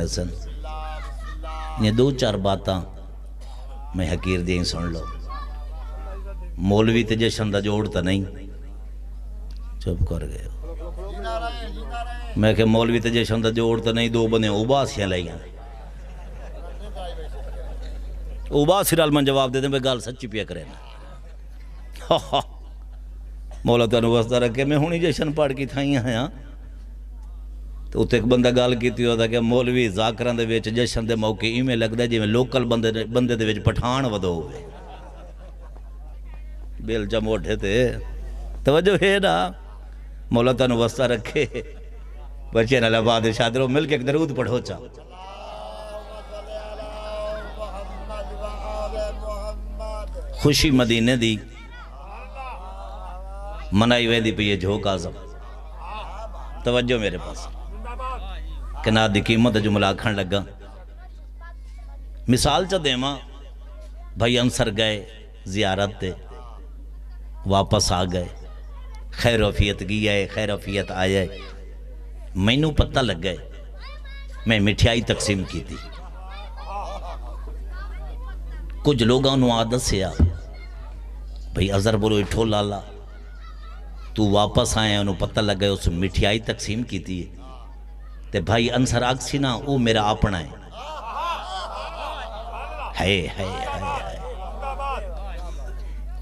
فرمائے سن یہ دو چار باتاں میں حقیر دیں سن لو مولوی تے جشن دا جوڑ تا نہیں چپ کر گئے میں کہ مولوی تے جشن دا جوڑ تا نہیں دو بنے اوباسیاں لائیاں اوباسی رال من جواب دے دیں بے گال سچی پیا کرے نا مولا تو انوستہ رکھے میں ہونی جشن پاڑ کی تھائیاں ہیں تو اتنے ایک بندہ گال کیتی ہوتا کہ مولوی ذاکران دے ویچ جشن دے موقع میں لگ دا جی میں لوکل بندے دے ویچ پٹھان ودو ہوئے بیل جا موٹھے تھے توجہ ہے نا مولا تو انوستہ رکھے بچے نالا بادر شادروں مل کے ایک درود پڑھو چا خوشی مدینے دی منائی وے دی پہ یہ جھوک آزم توجہ میرے پاس کنا دی قیمت جملہ کھن لگا مثال چا دیما بھائی انصر گئے زیارت تے واپس آ گئے خیر وفیت گیا ہے خیر وفیت آیا ہے میں نو پتہ لگ گئے میں مٹھائی تقسیم کی تھی کچھ لوگاں نو عادت سے آ بھئی ازر بولو اٹھو لالا تو واپس آئے انہوں پتہ لگ گئے اس مٹھائی تقسیم کی تھی تے بھائی انصر آگسی نا وہ میرا اپنا ہے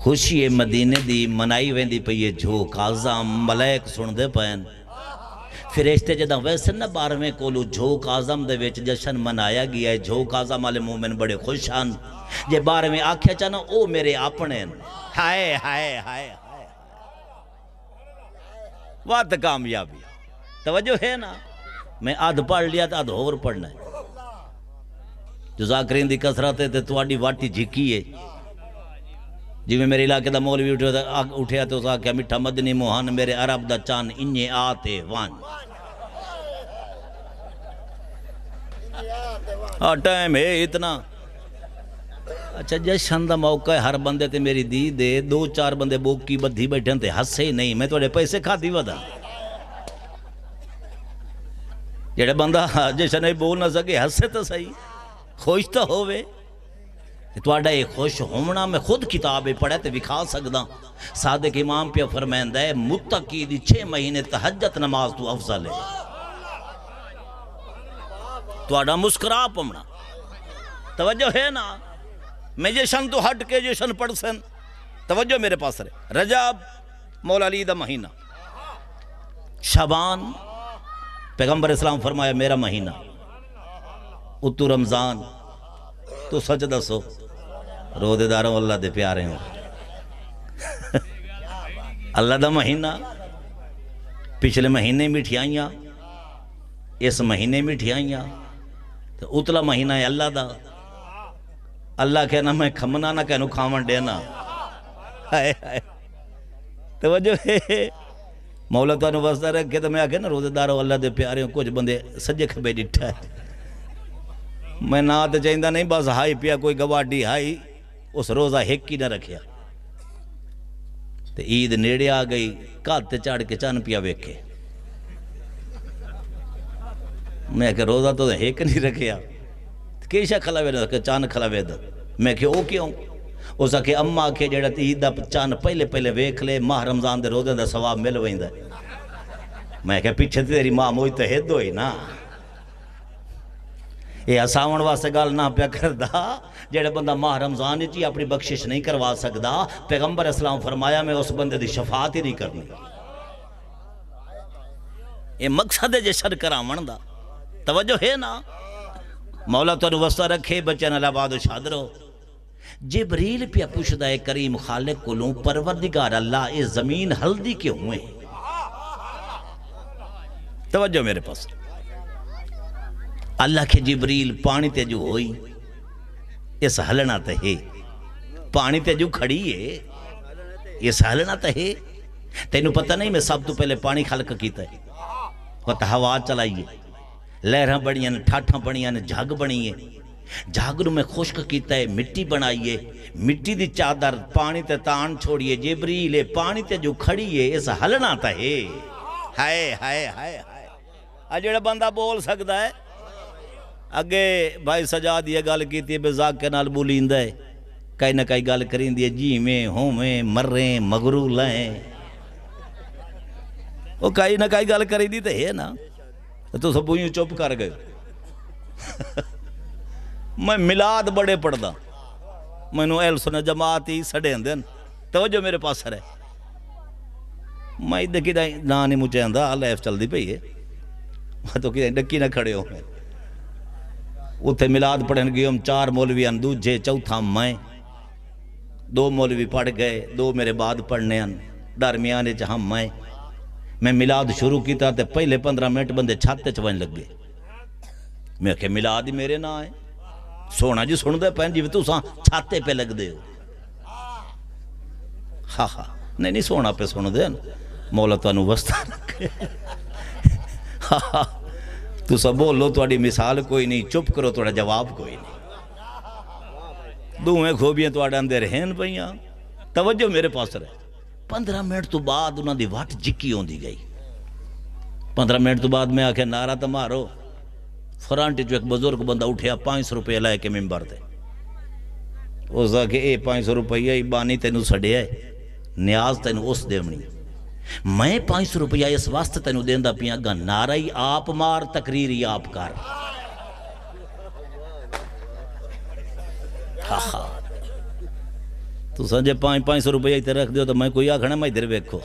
خوشی مدینے دی منائی ویندی پہ یہ جھوک آزم ملیک سن دے پہن فرشتے جدہ ویسے نہ بارویں کولو جھوک آزم دے ویچ جشن منایا گیا ہے جھوک آزم والے مومن بڑے خوشان جے بارویں آکھیا چانا او میرے اپنے ہائے وات کامیابی توجہ ہے نا میں آدھ پڑھ لیا تھا آدھ اور پڑھنا ہے جو ذاکرین دی کسرات ہے تو آڈی واٹی جھکی ہے جی میں میرے علاقے دا مولوی اٹھیا تو سا کیا مٹھا مدنی موہان میرے عرب دا چان انہیں آتے وان ٹائم ہے اتنا اچھا جشن دا موقع ہے ہر بندے تے میری دی دے دو چار بندے بوکی بدھی بیٹھیں تے ہسے ہی نہیں میں توڑے پیسے کھا دی ودا جڑے بندہ جشن نہیں بول نہ سکے ہسے تو صحیح خوش تو ہوئے توڑا ایک خوش ہومنا میں خود کتابیں پڑھے تے بکھا سکدا صادق امام پہ فرمائندہ ہے متقی دی 6 مہینے تہجد نماز تو افضل ہے توڑا مسکرا پمنا توجہ ہے نا میں جشن تو ہٹ کے جشن پڑھ سن توجہ میرے پاس رہے رجب مولا علی دا مہینہ شعبان پیغمبر اسلام فرمایا میرا مہینہ اتو رمضان تو سچ دسو رودے داروں اللہ دے پیارے ہوں اللہ دا مہینہ پچھلے مہینے مٹھیائیاں اس مہینے مٹھیائیاں تو اتلا مہینہ ہے اللہ دا اللہ کہنا میں کھمنا نہ کہنو کھامن دینا توجہ ہے مولا تو انہوں واسدہ رکھے تو میں آکے نا روزے داروں اللہ دے پیارے ہوں کچھ بندے سجے کھبے ڈٹھا ہے میں نہ آتے چاہیندہ نہیں بس ہائی پیا کوئی گواڈی ہائی اس روزہ ہیک کی نہ رکھیا تو عید نیڑے آ گئی کاتے چاڑ کے چان پیا ویکھے میں کہ روزہ تو ہیک نہیں رکھیا کیشا کھلا ویدہ کہ چان کھلا ویدہ میں کہ او کیوں اسا کہ اممہ کے جڑا عید دا چان پہلے ویکھ لے ماہ رمضان دے روزے دا ثواب مل ویندہ میں کہ پیچھے تیری ماں موئی تو ہید ہوئی نا یہ اساون واسے گال نہ پیا کردہ جڑے بندہ ماہ رمضان چی اپنی بخشش نہیں کروا سکدا پیغمبر اسلام فرمایا میں اس بندے دی شفاعت ہی نہیں کرنی یہ مقصد ہے جشن کرامن دا توجہ ہے نا مولا تو انوستہ رکھے بچے نہ لباد و شادرو جبریل پہ پوچھتا ہے کریم خالق کو لوں پروردگار اللہ اے زمین ہلدی کے ہوئے توجہ میرے پاس اللہ کے جبریل پانی تے جو ہوئی اس ہلنا تے ہے پانی تے جو کھڑی ہے اس ہلنا تے ہے تینوں پتہ نہیں میں سب تو پہلے پانی خلق کیتا ہے وقت ہوا چلائیے لہرہ بڑیاں ٹھاٹھاں بڑیاں جھاگ بڑیاں جھاگ نو میں خشک کیتا ہے مٹی بنائیے مٹی دی چادر پانی تے تان چھوڑیے جبریل پانی تے جو کھڑی ہے اس ہلنا تے ہے ہائے ہائے ہائے ہائے اجڑا بندہ بول سکتا ہے اگے بھائی سجاد یہ گل کی تھی بزاق کے نال بولیندہ ہے کئی نہ کئی گل کریں دی جی میں ہوں میں مریں مغرو لائیں وہ کئی نہ کئی گل کریں دی تو ہے نا تو سب یوں چپ کر گئے میں میلاد بڑے پڑھدا میں نو اہل سنت جماعت ہی سڑے اندن توجہ میرے پاس رہے میں دیکھی دا نانی مجھے اندھا لائف چل دی پئی ہے میں تو کہ ڈکی نہ کھڑے ہوں میں اتھے میلاد پڑھن گئے ہم 4 مولوی ان دوجھے چوتھا میں 2 مولوی پڑھ گئے 2 میرے بعد پڑھنے ان درمیانے ہم میں میلاد شروع کی تھا تے پہلے 15 منٹ بندے چھاتے چوائن لگ گئے میں کہ میلاد ہی میرے نہ آئے سونا جی سن دے پہن جی تو ساں چھاتے پہ لگ دے ہو ہاں نہیں سونا پہ سن دے مولا تو انو وسطہ رکھے تو سب بولو تو اڈی مثال کوئی نہیں چپ کرو تو اڈا جواب کوئی نہیں دوہیں خوبیاں تو اڈا اندر ہیں پہیاں توجہ میرے پاس رہے 15 منٹ تو بعد انہوں دی واٹ جکی ہوں دی گئی 15 منٹ تو بعد میں آکھے نعرہ تمہارو فرانٹی جو ایک بزرگ بندہ اٹھیا 500 روپے لائے کے ممبر دے اس دا کہ 500 روپے ہی بانی تینو سڑے ہے نیاز تینو اس دے منی میں 500 روپیہ اس واسطے تینو دیندہ پیا گا نعرہ ہی آپ مار تقریر ہی آپ کر تو سنجھے 500 روپیہ ہی تے رکھ دیو تو میں کوئی آکھنا میں ادھر بیکھو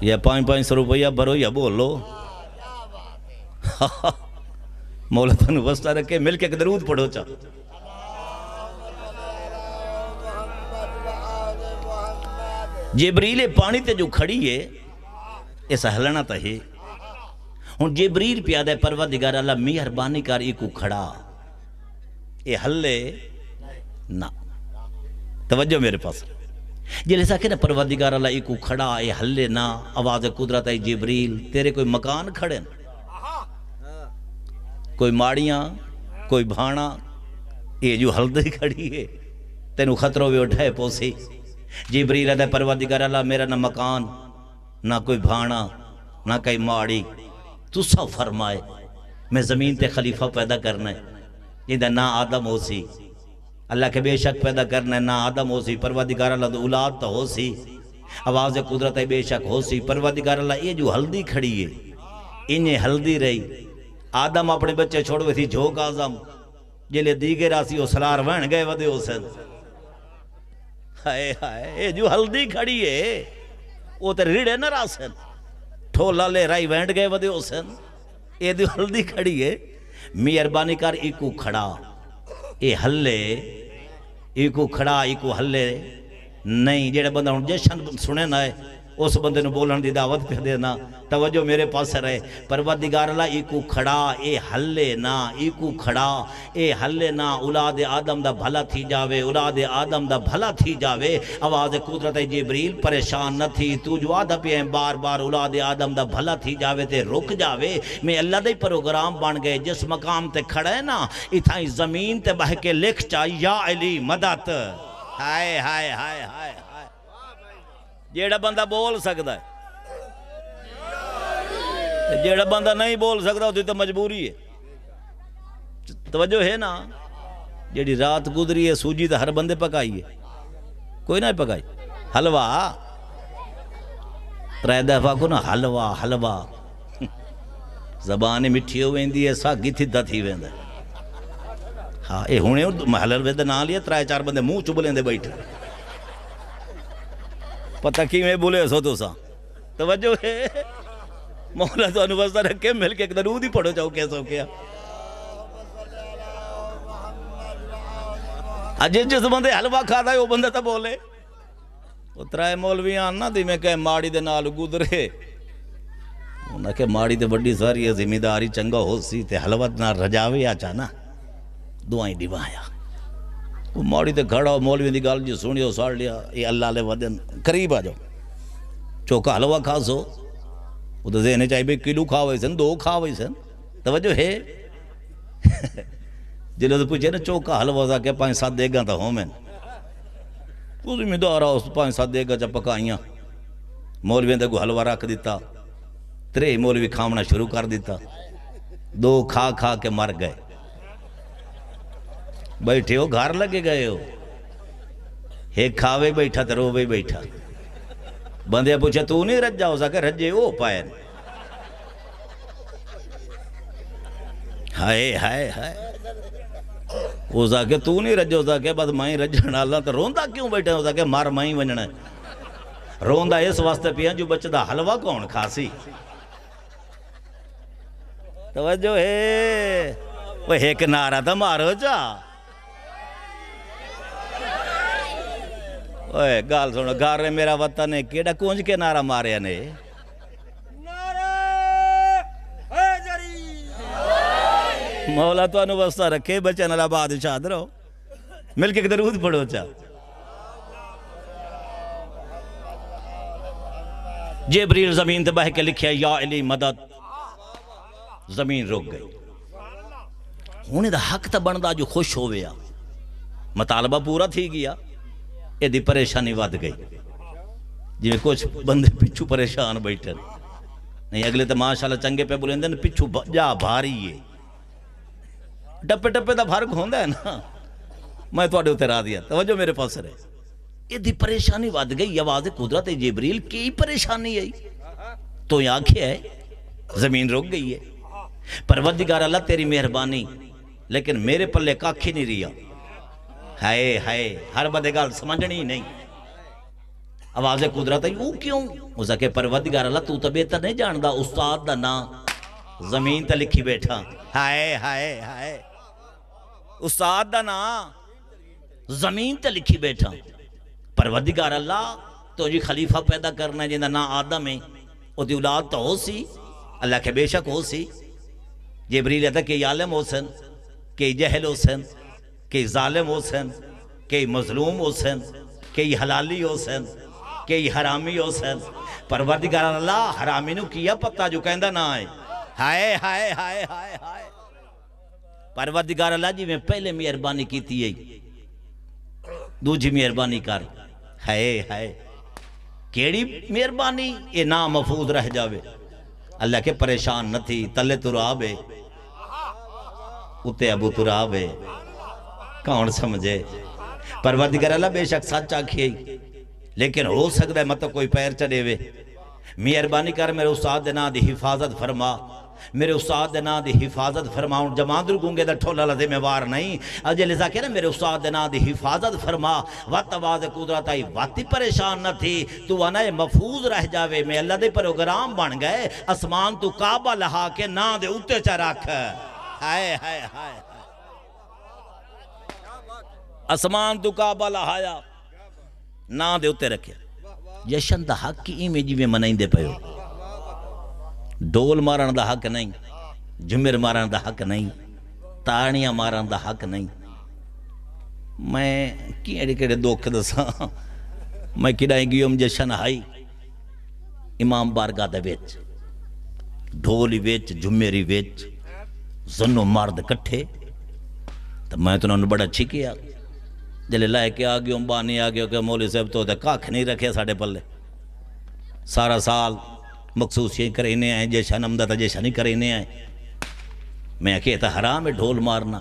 یا 500 روپیہ بھرو یا بولو مولا تنو وسطہ رکھے مل کے درود پڑھو چا جبریل پانی تے جو کھڑی ہے ایسا ہلنا تا ہے ہون جبریل پیادہ پروردگار اللہ مہربانی کر ایکو کھڑا اے ہلے نا توجہ میرے پاس جیلے سا کہ نا پروردگار اللہ ایکو کھڑا اے ہلے نا آواز قدرت ہے جبریل تیرے کوئی مکان کھڑے نا کوئی ماڑیاں کوئی بھانا یہ جو ہلدی کھڑی ہے تینو خطروں بھی اٹھائے پوسی جبریل ہے پروردگار اللہ میرا نہ مکان نہ کوئی بھانا نہ کوئی ماڑی تو سب فرمائے میں زمین تے خلیفہ پیدا کرنا ہے جیدہ نہ آدم ہو سی اللہ کے بے شک پیدا کرنا ہے نہ آدم ہو سی پروردگار اللہ تو اولاد تو ہو سی آواز قدرت ہے بے شک ہو سی پروردگار اللہ یہ جو ہلدی کھڑی ہے انہیں ہلدی رہی آدم اپنے بچے چھوڑوے تھی جھوک آزم جلے دیگے راسی وہ سلار وین گئے ودے ہو سن ہائے ہائے یہ جو ہلدی کھڑی ہے وہ تے ریڑے نہ راسن ٹھولا لے رائی وینڈ گئے ودے ہو سن یہ جو ہلدی کھڑی ہے مہربانی کر ایکو کھڑا اے ہلے ایکو کھڑا ایکو ہلے نہیں جیڑے بندہ ہوں جشن سنے نہ ہے اس بندے نو بولن دی دعوت پہ دینا توجہ میرے پاس رہے پروردگار اللہ ایکو کھڑا اے ہلے نا ایکو کھڑا اے ہلے نا اولاد آدم دا بھلا تھی جاوے اولاد آدم دا بھلا تھی جاوے آواز قدرت جبریل پریشان نہ تھی تو جو آدھا پہ ہیں بار بار اولاد آدم دا بھلا تھی جاوے تے رک جاوے میں اللہ دے پروگرام بن گئے جس مقام تے کھڑے نا اتھائی زمین تے بہ کے لکھ چا یا علی مدد ہائے ہائے ہائے ہائے جیڑا بندہ بول سکتا ہے جیڑا بندہ نہیں بول سکتا ہوتی تو مجبوری ہے توجہ ہے نا جیڑی رات گزری ہے سوجی تو ہر بندے پکائی ہے کوئی نہ پکائی حلوہ ترائے دفعہ کو نا حلوہ حلوہ زبان مٹھی ہوئے اندی ہے سا گی تھی دا تھی ویندہ ہاں اے ہونے محلل ویندہ نہ لیا ترائے 4 بندے منہ چبلے اندے بیٹھے پتہ کی میں بولے سو تو سا توجہ ہے مولا تو انوستہ رکھے مل کے ایک درود ہی پڑھو چاہو کیسا کیا جس جس بندے حلوہ کھاتا ہے وہ بندہ تا بولے وہ ترائے مولویاں نہ دی میں کہے ماڑی دے نال گزرے انہاں کہ ماڑی دے بڑی ساری ہے ذمہ داری چنگا ہو سی تے حلوہ نہ رجاوے آچا نا دعائیں ڈیوایا وہ ماڑی تے کھڑا مولوی دی گال جی سنی ہو ساڑ لیا یہ اللہ لے ودن قریب آ جاؤ چوکا حلوہ کھا سو وہ تو ذہنے چاہیے 1 کلو کھا ہوئی سن 2 کھا ہوئی سن توجہ ہے جلو تو پوچھے نا چوکا حلوہ سا کہ 5-7 دیگاں تا ہوں میں وہ ذمہ دارا اس 5-7 دیگاں چا پکائیاں مولوی نے کو حلوہ رکھ دیتا 3 مولوی کھامنا شروع کر دیتا دو کھا کھا کے مر گئے. بیٹھے ہو گھر لگے گئے ہو, ایک کھاوے بیٹھا تو رووے بیٹھا. بندے پوچھا تو نہیں رجا ہو سکے, رجے ہو پائے. ہائے ہائے ہائے ہو سکے تو نہیں رجا ہو سکے, بس میں رجن والا. تو روندا کیوں بیٹھا ہو سکے, مار میں ونجنا. روندا اس واسطے پیا جو بچدا حلوہ کون کھاسی. توجہ ہے وہ ایک نعرہ تو مارو چا. اوے گال سنو, گھر میرا وطن ہے, کیڑا کونج کے نعرہ مارے نے. مولا تو انو وسطہ رکھے, بچن اللہ بادشاہ درو. مل کے درود پڑھو چا. جبریل زمین تے بہ کے لکھیا یا علی مدد. زمین روک گئی. انہیں دا حق تا بندا جو خوش ہویا, مطالبہ پورا تھی گیا. یہ دی پریشانی ود گئی. جی کچھ بندے پچھو پریشان بیٹھے نہیں, اگلے تو ماشاءاللہ چنگے پہ بولیں دن پچھو جا بھاری ہے. ٹپے ٹپے دا فرق ہوندہ ہے نا. میں تو اڈے اترا دیا. توجہ میرے پاس رہے. یہ دی پریشانی ود گئی. آواز قدرت جبریل کی پریشانی ہے تو یہ آنکھیں ہے. زمین رک گئی ہے. پروردگار اللہ تیری مہربانی, لیکن میرے پلے کاکھی نہیں رہا. ہائے ہائے ہر بدے گال سمجھنی نہیں. آواز قدرت ہے وہ کیوں. اس کہ پروردگار اللہ تو بہتر نہیں جاندا, استاد دا نا زمین تے لکھی بیٹھا. ہائے ہائے ہائے استاد دا نا زمین تے لکھی بیٹھا. پروردگار اللہ تو جی خلیفہ پیدا کرنا ہے جنہا نا آدم ہے, او دی اولاد تو ہو سی, اللہ کے بے شک ہو سی. جبریل کہتا کہ عالم ہو سن, کہ جہل ہو سن, کہ ظالم ہو سن, کہ مظلوم ہو سن, کہ حلالی ہو سن, کہ حرامی ہو سن. پروردگار اللہ حرامی نو کیا پتہ جو کہندہ نہ آئے. ہائے ہائے ہائے ہائے ہائے. پروردگار اللہ جی میں پہلے مہربانی کی تھی ہے, دوجی مہربانی کر. ہائے ہائے کیڑی مہربانی, یہ نام محفوظ رہ جاوے. اللہ کے پریشان نہ تھی. تلے ترابے اتے ابو ترابے کون سمجھے. پروردگار اللہ بے شک سچ آکھے, لیکن ہو سکتا ہے مطلب کوئی پیر چڑھے وے. مہربانی کر میرے استاد دے نا دی حفاظت فرما, میرے استاد دے نا دی حفاظت فرما. جماعت رکھوں دا ٹھولا لذے میں وار نہیں. اجے لذا کہنا میرے استاد دے نا دی حفاظت فرما. وقت آواز قدرت آئی واتی پریشان نہ تھی. تو آنا محفوظ رہ جاوے. میں اللہ دے پروگرام بن گئے. اسمان تو کعبہ لہا کے نا دے اتے چا رکھ. ہائے ہائے ہائے اسمان تو کعبہ لہایا نا دے اتے رکھے. جشن دا حق کی ایمیجی میں منائیں دے پہو. ڈول مارن دا حق نہیں, جمر مارن دا حق نہیں, تاڑیاں مارن دا حق نہیں. میں کیڑے کیڑے دوکھ دساں. میں کڑائیں گیوم جشن ہائی امام بارگاہ دے ویچ, ڈھولی ویچ, جمری ویچ, زنو مرد کٹھے. تو میں تو انہوں نے بڑا اچھی کیا. جلے لائے کے آگیوں بانی آگیوں کہ مولی صاحب تو کاکھ نہیں رکھے ساڑھے پلے. سارا سال مخصوص یہ کرینے آئیں, جیشن امدہ جیشن ہی کرینے آئیں. میں کہتا حرام ہے ڈھول مارنا.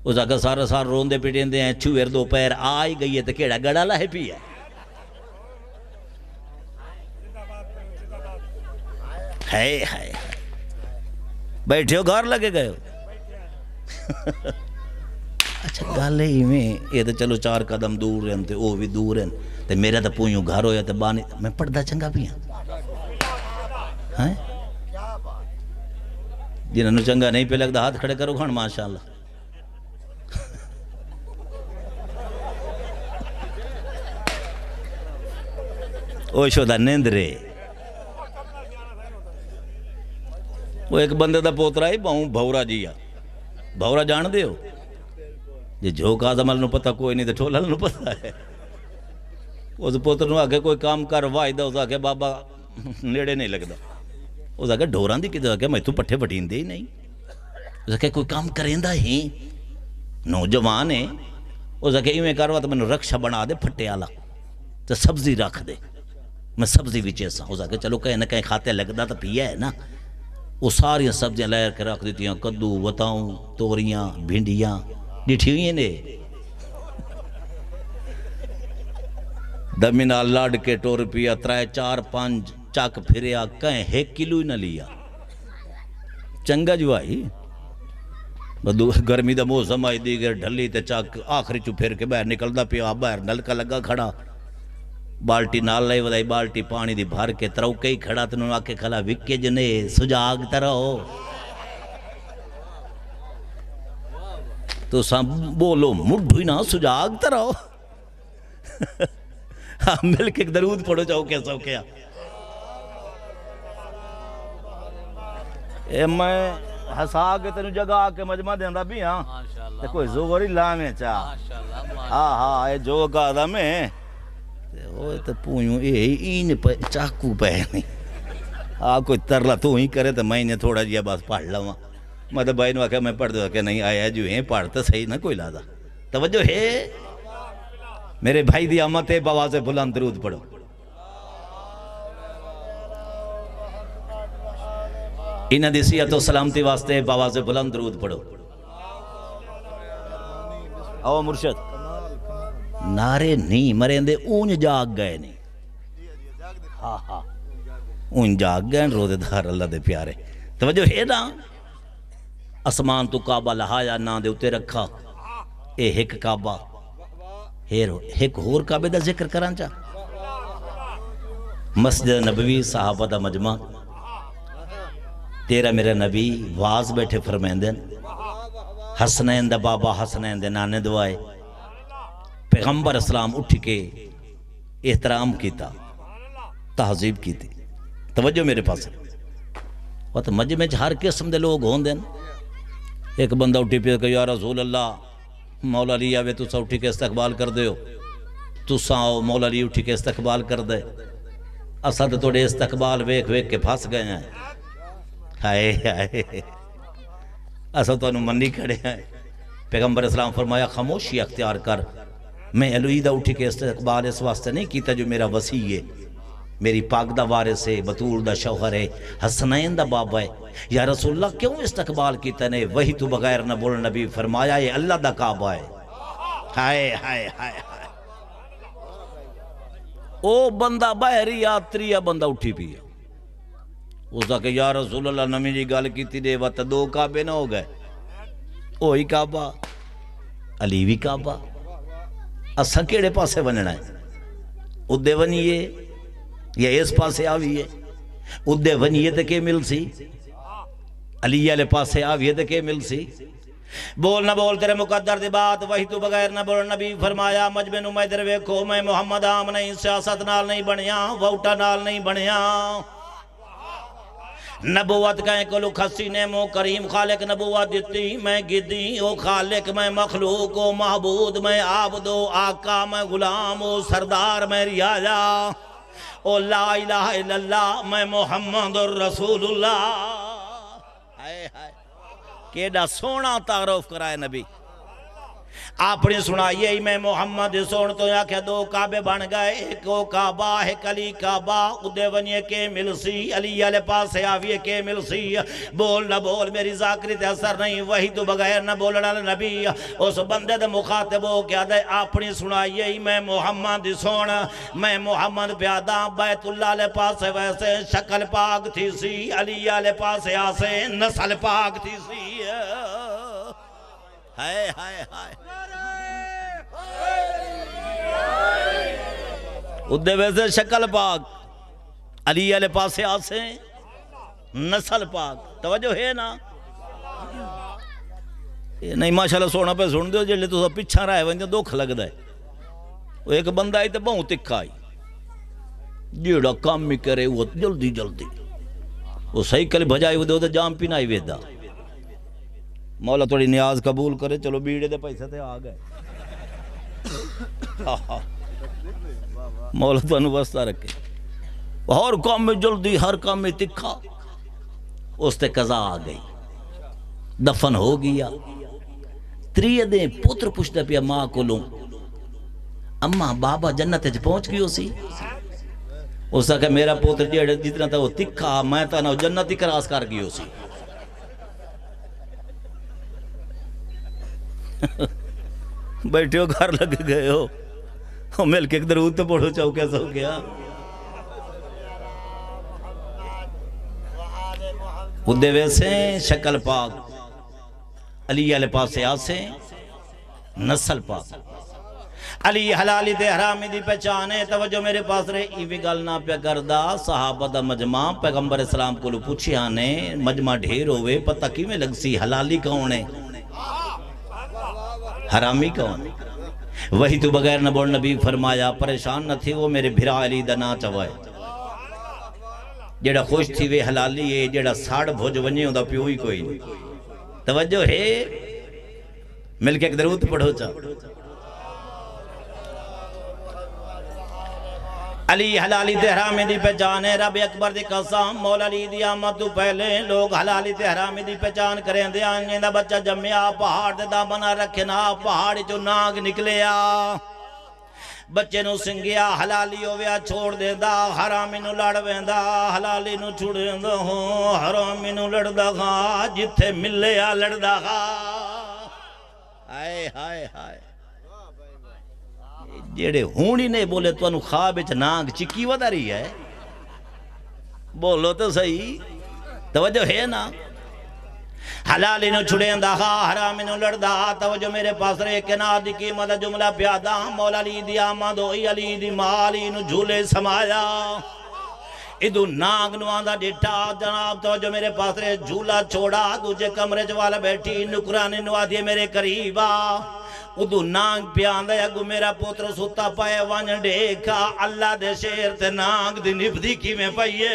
اس آگا سارا سال روندے پیٹیں دے ہیں, چویر دو پیر آئی گئی ہے تو کیڑا گڑا لائے پی ہے. ہائے ہائے بیٹھے ہو گھر لگے گئے ہو. اچھا گالے ہی میں یہ تو چلو 4 قدم دور ہیں تے وہ بھی دور ہیں تے میرا تو پوئیوں گھر ہویا تے بانی میں پڑھدا چنگا بھی ہاں. جنہوں نے چنگا نہیں پہ لگتا ہاتھ کھڑے کرو کھان ماشاءاللہ. او شودہ نیندرے. وہ ایک بندے دا پوترا ہی بھورا جیا. بھورا جان دے ہو جی جھوک آزم اللہ نو پتہ کوئی نہیں تو ٹھول اللہ نو پتہ ہے. اس پوتر نو آگے کوئی کام کر وائدہ اس آگے بابا نیڑے نہیں لگتا. اس آگے ڈھوران دی کی تو آگے میں تو پٹھے پٹھین دے ہی نہیں. اس آگے کوئی کام کریں دا ہی نوجوان ہے. اس آگے ایویں کروا تو میں نے رکشہ بنا دے پھٹے آلا تو سبزی رکھ دے, میں سبزی بھی چیسا. اس آگے چلو کہیں نہ کہیں کھاتے لگتا تو پیا ہے نا. وہ ساری سبزیاں لے کے رکھ دیتی ہیں، کدو، وتاؤں، توریاں، بھنڈیاں ڈٹھی ہوئی ہیں نے دمی نال لڑ کے ٹور پیا 3 4 5 چک پھریا کہیں 1 کلو ہی نہ لیا چنگا جو آئی گرمی دا موسم آئی دیگر ڈھلی تے چک آخری چو پھر کے باہر نکل دا پیا باہر نلکا لگا کھڑا بالٹی نال لائے ودائی بالٹی پانی دی بھر کے تروکے ہی کھڑا تنہوں آکے کھلا وکے جنے سجاگ ترہو تو سب بولو مڈ ہوئی نا سجاگ ترہو مل کے ایک درود پڑھو جاؤ کیسا ہو کیا اے میں ہسا کے تنہوں جگہ آکے مجمع دیندہ بھی ہاں تے کوئی زوری لامے چاہ ہاں اے جو گا دا میں وہ تو پوئیوں این چاکو پہ نہیں کوئی ترلا تو ہی کرے تو میں نے تھوڑا جیا بس پڑھ لوا میں تو بھائی نے آکھا میں پڑھ دوں کہ نہیں آیا جو ہیں پڑھتا صحیح نہ کوئی لادا توجہ ہے میرے بھائی دی آمد ہے بواز بلند درود پڑھو انہ دی سیعت و سلامتی واسطے بواز بلند درود پڑھو آو مرشد نارے نہیں مرندے اون جاگ گئے نہیں ہاں اون جاگ گئے روزے دار اللہ دے پیارے توجہ ہے نا اسمان تو کعبہ لہایا نا دے اتے رکھا اے ایک کعبہ ایک ہور کعبے دا ذکر کران چاہ مسجد نبوی صحابہ دا مجمع تیرا میرا نبی واز بیٹھے فرمین دین حسنین دا بابا حسنین دے نانے دعائے پیغمبر اسلام اٹھ کے احترام کیتا تہذیب کیتی توجہ میرے پاس وقت مجمع ہر قسم دے لوگ ہون دین ایک بندہ اٹھی پہ کہ یا رسول اللہ مولا علی آوے تو سا اٹھی کے استقبال کر دے ہو تو سا مولا علی اٹھی کے استقبال کر دے اسد توڑے استقبال ویک ویک کے پھاس گئے ہیں ہائے ہائے اسد تو انہوں منی کھڑے ہیں پیغمبر اسلام فرمایا خاموشی اختیار کر میں الویدہ اٹھی کے استقبال اس واسطے نہیں کیتا جو میرا وسیع ہے میری پاک دا وارث ہے بطول دا شوہر ہے حسنین دا بابا ہے یا رسول اللہ کیوں استقبال کیتا نے وہی تو بغیر نہ بول نبی فرمایا یہ اللہ دا کعبہ ہے ہائے ہائے ہائے او بندہ باہری یاتری بندہ اٹھی بھی ہے اس دا کہ یا رسول اللہ نمی جی گال کیتی دے وقت 2 کعبے نہ ہو گئے اوہی کعبہ علیوی کعبہ اساں کیڑے پاسے بننا ہے ادھے ونیے یا اس پاسے آویے ادھے ونیے تے کے مل سی علیہ لے پاسے آویے تے کے مل سی بول نہ بول تیرے مقدر دی بات وہی تو بغیر نہ بول نبی فرمایا مجمع نو میں در ویکھو میں محمد عام نہیں سیاست نال نہیں بنیا ووٹا نال نہیں بنیا نبوت کہیں کلو کھسی نے مو کریم خالق نبوت دیتی میں گدی او خالق میں مخلوق او محبود میں عابد او آقا میں غلام او سردار میں ریاضہ او لا الہ الا اللہ میں محمد رسول اللہ کیڑا سونا تعارف کرائے نبی اپنی سنائیے میں محمد سون تو یا کہ 2 کعبے بن گئے ایک او کعبہ ایک علی کعبہ ادھے ونیے کے مل سی علی علیہ پاسے آویے کے مل سی بول نہ بول میری ذاکری تے اثر نہیں وہی تو بغیر نہ بولنا نبی اس بندے دے مخاطب ہو کیا دے اپنی سنائیے میں محمد سون میں محمد پیادہ بیت اللہ علیہ پاسے ویسے شکل پاک تھی سی علی علیہ پاسے آسے نسل پاک تھی سی ہائے ہائے ہائے ادھے ویسے شکل پاک علی علیہ پاسے آسے نسل پاک توجہ ہے نا نہیں ماشاءاللہ سونا پہ سن دیو جلے تو سب پچھا رہے ہیں دکھ لگ دے وہ ایک بندہ آئی تو بہت تکھا آئی جیڑا کام میں کرے وہ جلدی جلدی وہ سائیکل بھجائی وہ دے وہ جام پینائی ویدہ مولا توڑی نیاز قبول کرے چلو بیڑے دے پیسے تے آ گئے مولا تو انوستہ رکھے ہر کام میں جلدی ہر کام میں تکھا اس تے قضا آ گئی دفن ہو گیا 3 دیں پتر پوچھتا پیا ماں کو لوں اماں بابا جنت پہنچ گئی ہو سی اس کا کہ میرا پوتر جتنا تھا وہ تکھا میں تا نہ جنت ہی کراس کر گئی اسی بیٹھے ہو گھر لگ گئے ہو مل کے ایک درود تو پڑھو چاہو کیسا ہو گیا ادھے ویسے شکل پاک علی علیہ پاس سے آسے نسل پاک علی حلالی دے حرامی دی پہچانے توجہ میرے پاس رہے ایوی گل نہ پہ کردہ صحابہ دا مجمع پیغمبر اسلام کو لو پوچھی آنے مجمع ڈھیر ہوئے پتہ کی میں لگ سی حلالی کون ہے حرامی کون وہی تو بغیر نبوڑ نبی فرمایا پریشان نہ تھی وہ میرے بھرا علی دا نا چوائے جیڑا خوش تھی وہ حلالی ہے جیڑا ساڑ بھوج ونجے ہوں دا پیوئی کوئی نہیں توجہ ہے مل کے ایک درود پڑھو چاہ علی حلالی تے حرامی دی پہچانے رب اکبر دی قسم مولا علی دی آمد تو پہلے لوگ حلالی تے حرامی دی پہچان کریں دے آنجیں دا بچہ جمعیا پہاڑ دے دا بنا رکھنا پہاڑی جو ناگ نکلیا بچے نو سنگیا حلالی ہویا چھوڑ دے دا حرامی نو لڑ ویندا حلالی نو چھوڑ دے ہوں حرامی نو لڑ دا گا جتھے ملیا لڑ دا گا آئے ہائے ہائے جیڑے ہونی نہیں بولے تو انو خواب اچھ نانگ چکی ودا رہی ہے بولو تو صحیح توجہ ہے نا حلالی نو چھڑیں دا حرامی نو لڑ دا توجہ میرے پاس رہے کنار دی قیمت جملہ پیادا مولا علی دی آمد ہوئی علی دی مالی نو جھولے سمایا ادھو نانگ نو آندہ ڈٹھا جناب توجہ میرے پاس رہے جھولا چھوڑا دوجہ کمرے جوالا بیٹھی نکرانی نو آدھے میرے قریبا ادھو نانگ پیاندہ اگو میرا پوتر ستا پائے وانج ڈیکھا اللہ دے شیر تے نانگ دی نبدی کی میں پائیے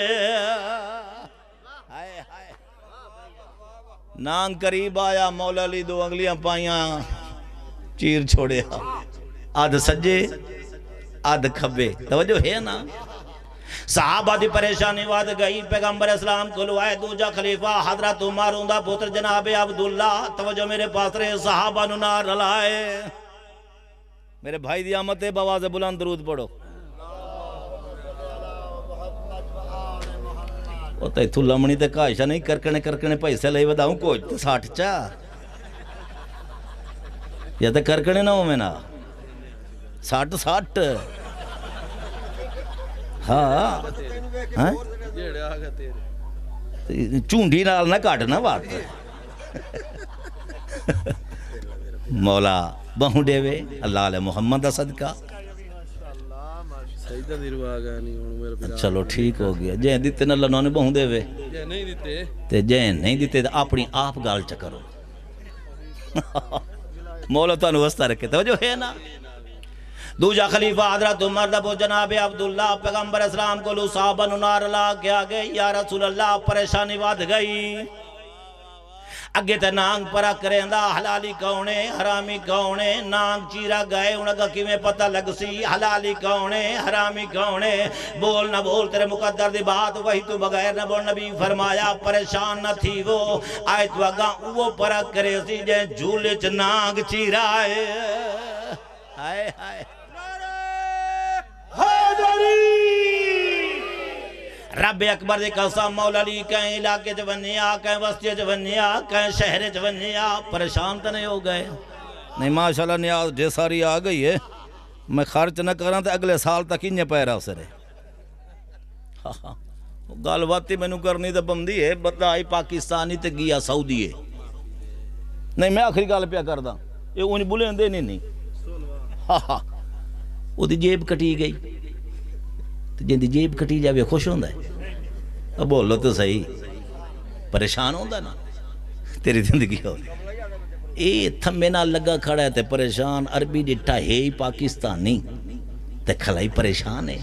نانگ قریب آیا مولا علی دو انگلیاں پائیاں چیر چھوڑے آدھ سجے آدھ کھبے توجہ ہے نا صحابہ دی پریشانی واد گئی پیغمبر اسلام کو لوائے دوجہ خلیفہ حضرت عمر اندہ پتر جناب عبداللہ توجہ میرے پاس رہے صحابہ نو نار رلائے میرے بھائی دی آمد ہے بواز بلند درود پڑھو وہ تے تو لمنی تے کائشہ نہیں کرکنے پیسے لئی وداؤں کوئی تے ساٹھ چاہ یا تے کرکنے نہ ہو میں نا ساٹھ ہاں چونڈی نال نہ کاٹنا بات مولا بہوں دے وے اللہ علیہ محمد دا صدقہ چلو ٹھیک ہو گیا جین دیتے نہ اللہ نے بہوں دے وے تے جین نہیں دیتے اپنی آپ گال چکرو مولا تو انوستہ رکھے توجہ ہے نا دوجہ خلیفہ حضرت عمر دبو جناب عبداللہ پیغمبر اسلام کو لو صحابہ نار اللہ کیا گئی یا رسول اللہ پریشانی واد گئی اگے تے نانگ پرا کریں دا حلالی کونے حرامی کونے نانگ چیرا گئے انگا کی میں پتہ لگ سی حلالی کونے حرامی کونے بول نہ بول تیرے مقدر دی بات وہی تو بغیر نہ بول نبی فرمایا پریشان نہ تھی وہ آیت وگا وہ پرا کرے سی جے جھولے چ نانگ چیرا آئے آئے رب اکبر دے قسم مولا علی کہیں علاقے چونیا کہیں وسطی چونیا کہیں شہر چونیا پریشان تو نہیں ہو گئے نہیں ماشاءاللہ نیاز جے ساری آ گئی ہے میں خرچ نہ کراں تو اگلے سال تک انہیں پیرا سرے گال واتی میں نو کرنی تو بمدی ہے بتائی پاکستانی تے گیا سعودی ہے نہیں میں آخری گال پیا کر دا یہ انہیں بولیں دے نہیں وہ دی جیب کٹی گئی تو جن دی جیب کٹی جاوے خوش ہوندہ ہے اب بولو تو صحیح پریشان ہوندہ نا تیری زندگی ہو اے تھمے نہ لگا کھڑا ہے تے پریشان عربی ڈٹھا ہے ہی پاکستانی تے کھلائی پریشان ہے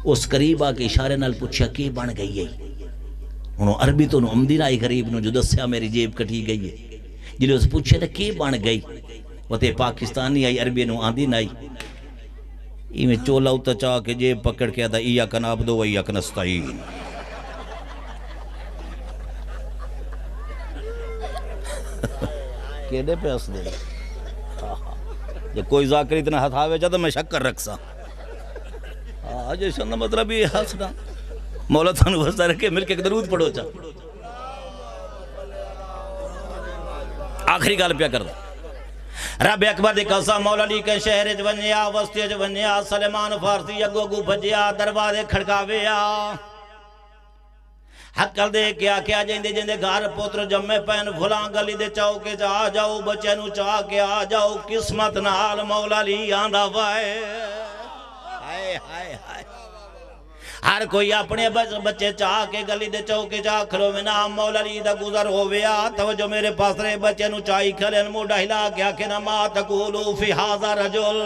اس قریب آکے اشارے نال پوچھا کی بن گئی ہے انہوں عربی تو انہوں امدین آئی قریب نو جو دسیا میری جیب کٹی گئی ہے جنہوں سے پوچھا تھا کی بن گئی وہ تے پاکستانی آئی عربی نو آندین آئی میں چولا ہوتا چاہ کے جیب پکڑ کے آدھا ایا کن عبدو و ایا کن استعین کیڑے پہ اس دے جب کوئی ذاکر اتنا ہتھاوے چاہتا میں شکر رکھ سا جیشن دا مطلب یہ حسنا مولا تھانو وستا رکھے مل کے درود پڑھو چا آخری گال پیا کر دا رب اکبر دی قصہ مولا علی کے شہر جونیا وسطی جونیا سلیمان فارسی اگو گو بھجیا دروازے کھڑکاویا حقل دے کیا جیندے جیندے گھر پوتر جمے پین بھلاں گلی دے چاو کے جا جاؤ بچے نو چاہ کے آ جاؤ قسمت نال مولا علی آندہ وائے ہائے ہائے ہائے ہر کوئی اپنے بچے چاہ کے گلی دے چاو کے جا کھلو منا مولا علی دا گزر ہویا توجہ میرے پاس رہے بچے نو چاہی کھلین موڑا ہلا کیا کہ نما تقولو فی حاضر رجل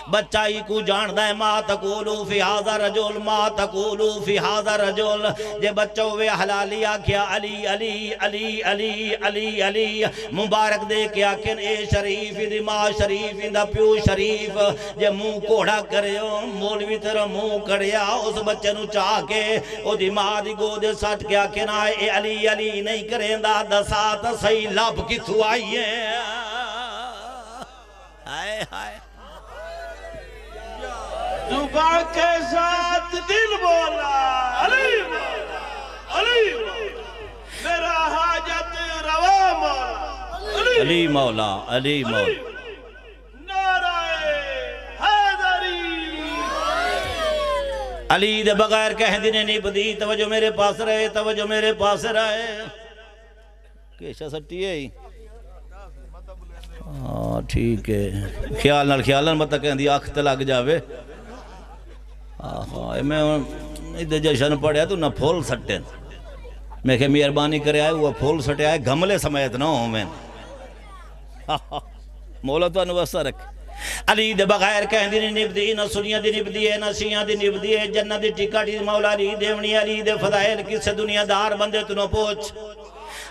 بچہ ہی کو جان دائے ما تقولو فی حاضر رجل ما تقولو فی حاضر رجل جے بچوں وے حلالی آکھیا علی علی علی علی علی علی مبارک دے کیا کن اے شریف دی ماں شریف دا پیو شریف جے منہ کوڑا کریو مولوی تر منہ کڑیا اس بچے نو چاہ کے او دی ماں دی گو دے سٹ کیا کن آئے اے علی علی نہیں کریں دا دسات صحیح لب کی تو آئیے ہائے ہائے زبان کے ساتھ دل بولا علی مولا علی مولا میرا حاجت روا مولا علی مولا علی مولا نعرہ حیدری علی دے بغیر کہیں دینے نہیں بدی توجہ میرے پاس رہے توجہ میرے پاس رہے کیشہ سٹی ہے ہاں ٹھیک ہے خیال نال مطلب کہیں دی آنکھ تے لگ جاوے میں ادھے جشن پڑھیا تو نہ پھول سٹیں میں کہ مہربانی کرے آئے وہ پھول سٹے آئے گھملے سمیت نہ ہوں میں مولا تو انوسا رکھ علی دے بغیر کہیں دی نبدی نہ سنیا دی نبدی ہے نہ سیاں دی نبدی ہے جنہ دی ٹکاٹی مولا علی دیونی علی دے فضائل کسے دنیا دار بندے تو نہ پوچھ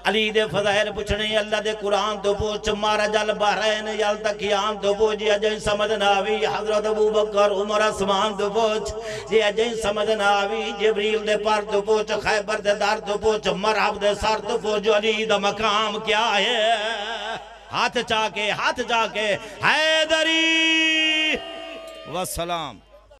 علی دے فضائل پوچھنے اللہ دے قرآن تو پوچھ مارا جل بحرین یال تکیان تو پوچھ جی اجائیں سمد ناوی حضرت ابو بکر عمر عثمان تو پوچھ جی اجائیں سمد ناوی جبریل دے پر تو پوچھ خیبر دے دار تو پوچھ مرحب دے سار تو پوچھ علی دا مقام کیا ہے ہاتھ چاہ کے حیدری والسلام